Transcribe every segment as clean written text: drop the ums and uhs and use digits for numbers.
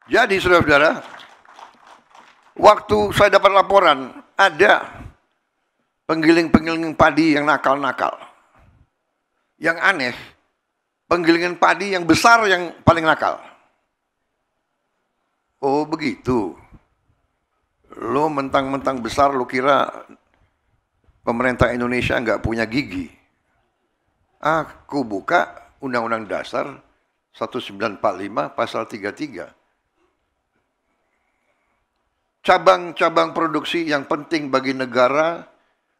Jadi saudara-saudara, waktu saya dapat laporan, ada penggiling-penggiling padi yang nakal-nakal. Yang aneh, penggilingan padi yang besar yang paling nakal. Oh begitu. Lo mentang-mentang besar, lo kira pemerintah Indonesia nggak punya gigi. Aku buka Undang-Undang Dasar 1945 pasal 33. Cabang-cabang produksi yang penting bagi negara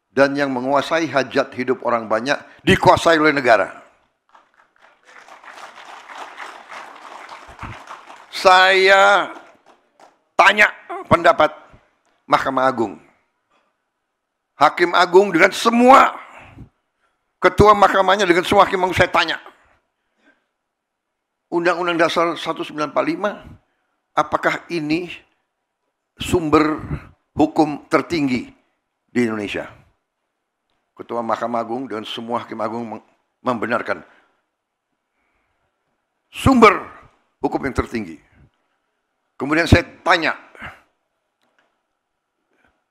dan yang menguasai hajat hidup orang banyak dikuasai oleh negara. Saya tanya pendapat Mahkamah Agung. Hakim Agung dengan semua ketua mahkamahnya, dengan semua hakim agung saya tanya. Undang-Undang Dasar 1945, apakah ini sumber hukum tertinggi di Indonesia? Ketua Mahkamah Agung dan semua hakim agung membenarkan sumber hukum yang tertinggi. Kemudian saya tanya,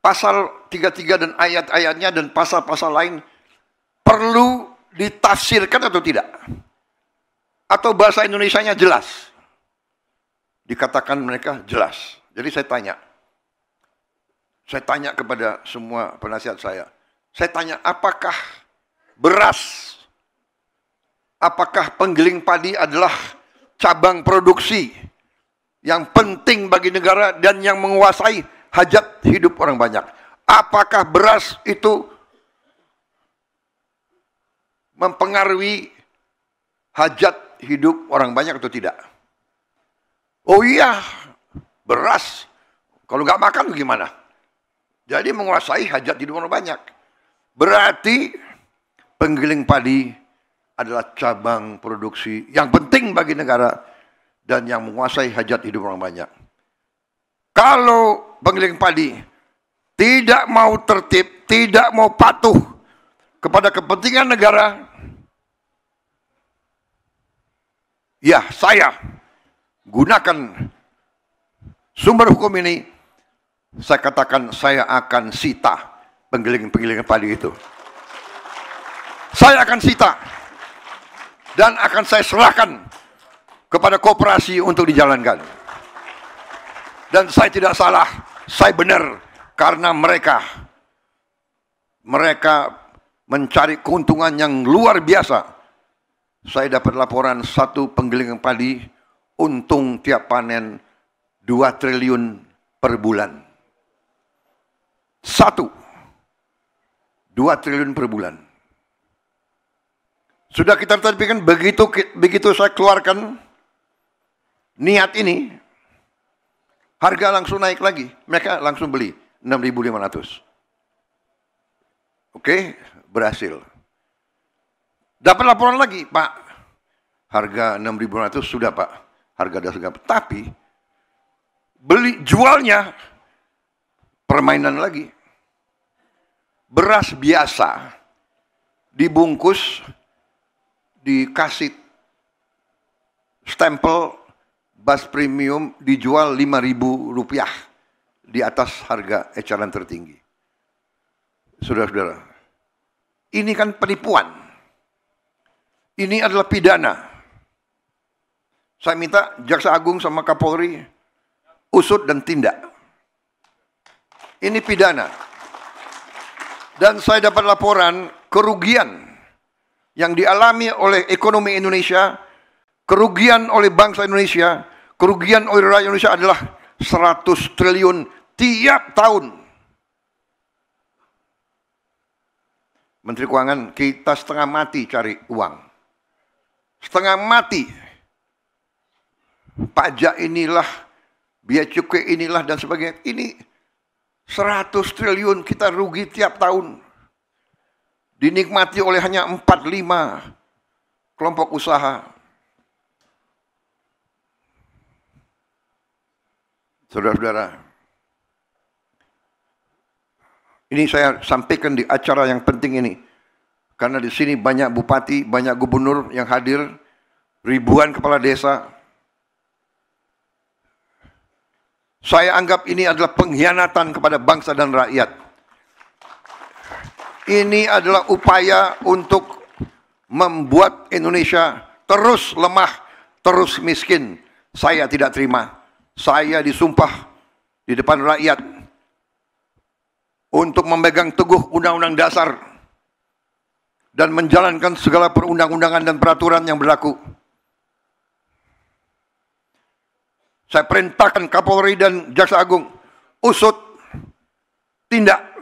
pasal 33 dan ayat-ayatnya dan pasal-pasal lain perlu ditafsirkan atau tidak? Atau bahasa Indonesianya jelas? Dikatakan mereka jelas. Jadi saya tanya kepada semua penasihat saya tanya, apakah beras, apakah penggiling padi adalah cabang produksi yang penting bagi negara dan yang menguasai hajat hidup orang banyak? Apakah beras itu mempengaruhi hajat hidup orang banyak atau tidak? Oh iya, beras. Kalau nggak makan gimana? Jadi menguasai hajat hidup orang banyak. Berarti penggiling padi adalah cabang produksi yang penting bagi negara dan yang menguasai hajat hidup orang banyak. Kalau penggiling padi tidak mau tertib, tidak mau patuh kepada kepentingan negara, ya saya gunakan sumber hukum ini, saya katakan saya akan sita penggiling-penggilingan padi itu. Saya akan sita dan akan saya serahkan kepada koperasi untuk dijalankan. Dan saya tidak salah, saya benar, karena mereka mencari keuntungan yang luar biasa. Saya dapat laporan satu penggilingan padi untung tiap panen 2 triliun per bulan. 2 triliun per bulan. Sudah kita terpikirkan, begitu saya keluarkan niat ini, harga langsung naik lagi. Mereka langsung beli 6.500. Oke, berhasil. Dapat laporan lagi, Pak. Harga 6.500 sudah, Pak. Harga dasar. Tapi jualnya permainan lagi. Beras biasa dibungkus, dikasih stempel beras premium, dijual Rp5.000 di atas harga eceran tertinggi. Saudara-saudara, ini kan penipuan. Ini adalah pidana. Saya minta Jaksa Agung sama Kapolri usut dan tindak. Ini pidana. Dan saya dapat laporan kerugian yang dialami oleh ekonomi Indonesia, kerugian oleh bangsa Indonesia, kerugian oleh rakyat Indonesia adalah 100 triliun tiap tahun. Menteri Keuangan, kita setengah mati cari uang. Setengah mati. Pajak inilah, biaya cukai inilah dan sebagainya. Ini 100 triliun kita rugi tiap tahun. Dinikmati oleh hanya 4-5 kelompok usaha. Saudara-saudara, ini saya sampaikan di acara yang penting ini. Karena di sini banyak bupati, banyak gubernur yang hadir, ribuan kepala desa. Saya anggap ini adalah pengkhianatan kepada bangsa dan rakyat. Ini adalah upaya untuk membuat Indonesia terus lemah, terus miskin. Saya tidak terima. Saya disumpah di depan rakyat untuk memegang teguh Undang-Undang Dasar dan menjalankan segala perundang-undangan dan peraturan yang berlaku. Saya perintahkan Kapolri dan Jaksa Agung usut, tindak,